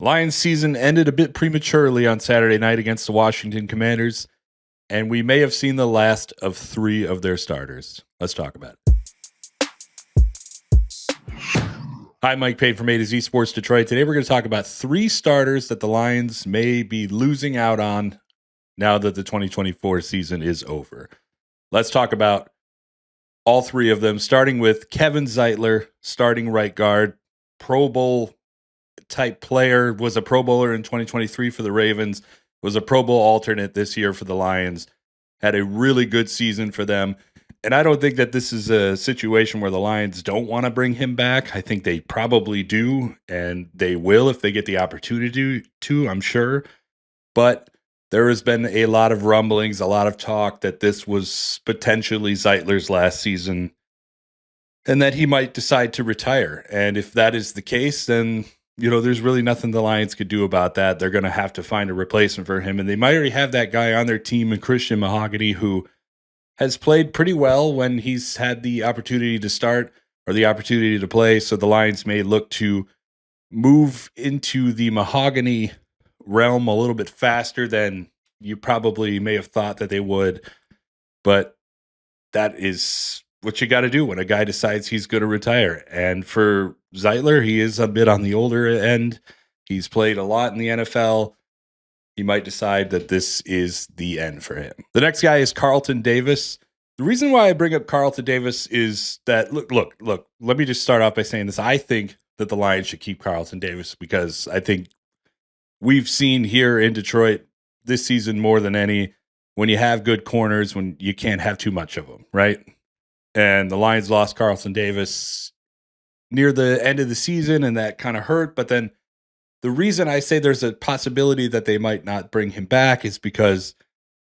Lions season ended a bit prematurely on Saturday night against the Washington Commanders, and we may have seen the last of 3 of their starters. Let's talk about it. Hi, Mike Payton from A to Z Sports Detroit. Today we're going to talk about 3 starters that the Lions may be losing out on now that the 2024 season is over. Let's talk about all 3 of them, starting with Kevin Zeitler, starting right guard, Pro Bowl type player, was a Pro Bowler in 2023 for the Ravens, was a Pro Bowl alternate this year for the Lions, had a really good season for them. And I don't think that this is a situation where the Lions don't want to bring him back. I think they probably do, and they will if they get the opportunity to, I'm sure. But there has been a lot of rumblings, a lot of talk that this was potentially Zeitler's last season and that he might decide to retire. And if that is the case, then there's really nothing the Lions could do about that. They're going to have to find a replacement for him. And they might already have that guy on their team in Christian Mahogany, who has played pretty well when he's had the opportunity to start or the opportunity to play. So the Lions may look to move into the Mahogany realm a little bit faster than you probably may have thought that they would. But that is what you got to do when a guy decides he's going to retire. And for Zeitler, he is a bit on the older end. He's played a lot in the NFL. He might decide that this is the end for him. The next guy is Carlton Davis. The reason why I bring up Carlton Davis is that, look, let me just start off by saying this. I think that the Lions should keep Carlton Davis because I think we've seen here in Detroit this season more than any, when you have good corners, when you can't have too much of them, right? And the Lions lost Carlton Davis near the end of the season, and that kind of hurt. But then the reason I say there's a possibility that they might not bring him back is because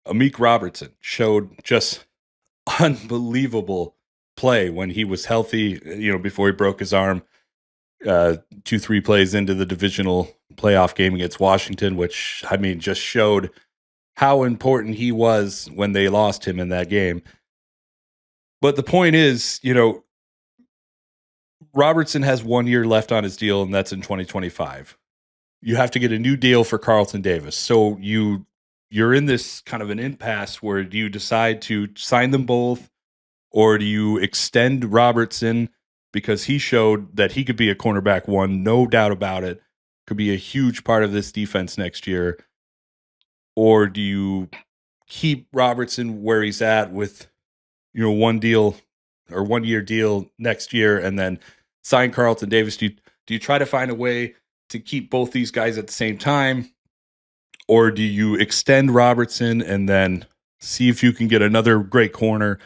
Amik Robertson showed just unbelievable play when he was healthy, before he broke his arm 2-3 plays into the divisional playoff game against Washington, which, just showed how important he was when they lost him in that game. But the point is, Robertson has 1 year left on his deal, and that's in 2025. You have to get a new deal for Carlton Davis. So you're in this kind of an impasse where do you decide to sign them both, or do you extend Robertson because he showed that he could be a cornerback 1, no doubt about it, could be a huge part of this defense next year, or do you keep Robertson where he's at with 1 deal or 1 year deal next year and then sign Carlton Davis? Do you try to find a way to keep both these guys at the same time? Or do you extend Robertson and then see if you can get another great corner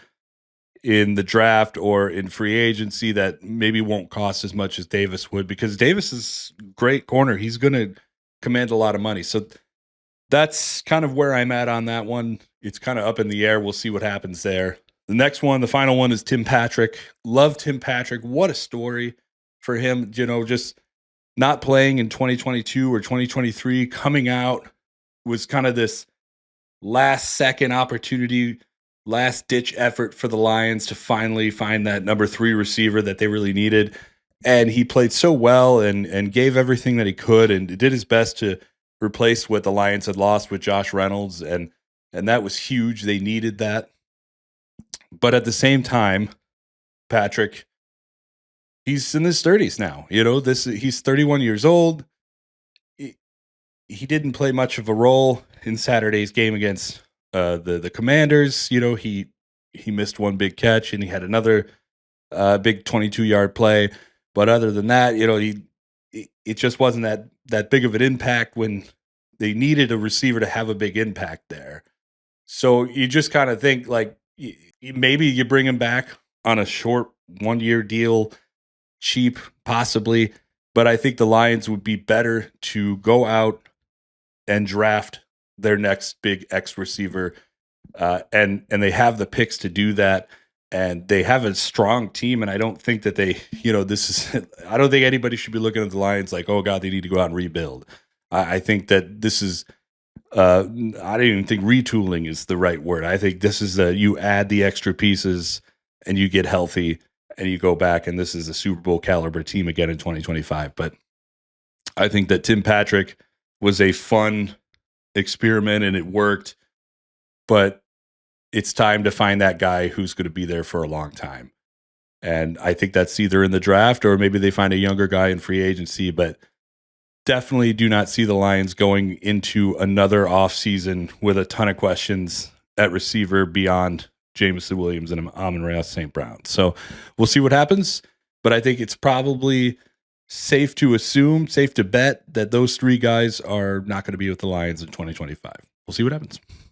in the draft or in free agency that maybe won't cost as much as Davis would? Because Davis is a great corner. He's going to command a lot of money. So that's kind of where I'm at on that one. It's kind of up in the air. We'll see what happens there. The next one, the final one, is Tim Patrick. Love Tim Patrick. What a story for him. Just not playing in 2022 or 2023, coming out was kind of this last second opportunity, last ditch effort for the Lions to finally find that number 3 receiver that they really needed. And he played so well and gave everything that he could and did his best to replace what the Lions had lost with Josh Reynolds. And that was huge. They needed that. But at the same time, Patrick, he's in his 30s now. He's 31 years old. He didn't play much of a role in Saturday's game against the Commanders. He missed 1 big catch and he had another big 22-yard play. But other than that, it just wasn't that big of an impact when they needed a receiver to have a big impact there. So you just kind of think like maybe you bring him back on a short 1-year deal, cheap possibly. But I think the Lions would be better to go out and draft their next big X receiver. And they have the picks to do that. And they have a strong team. And I don't think that they, I don't think anybody should be looking at the Lions like, oh God, they need to go out and rebuild. I think that this is, I don't even think retooling is the right word. I think this is you add the extra pieces and you get healthy and you go back, and this is a Super Bowl caliber team again in 2025. But I think that Tim Patrick was a fun experiment and it worked, but it's time to find that guy who's going to be there for a long time. And I think that's either in the draft or maybe they find a younger guy in free agency, but definitely do not see the Lions going into another offseason with a ton of questions at receiver beyond Jameson Williams and Amon-Ra St. Brown. So we'll see what happens, but I think it's probably safe to assume, safe to bet that those three guys are not going to be with the Lions in 2025. We'll see what happens.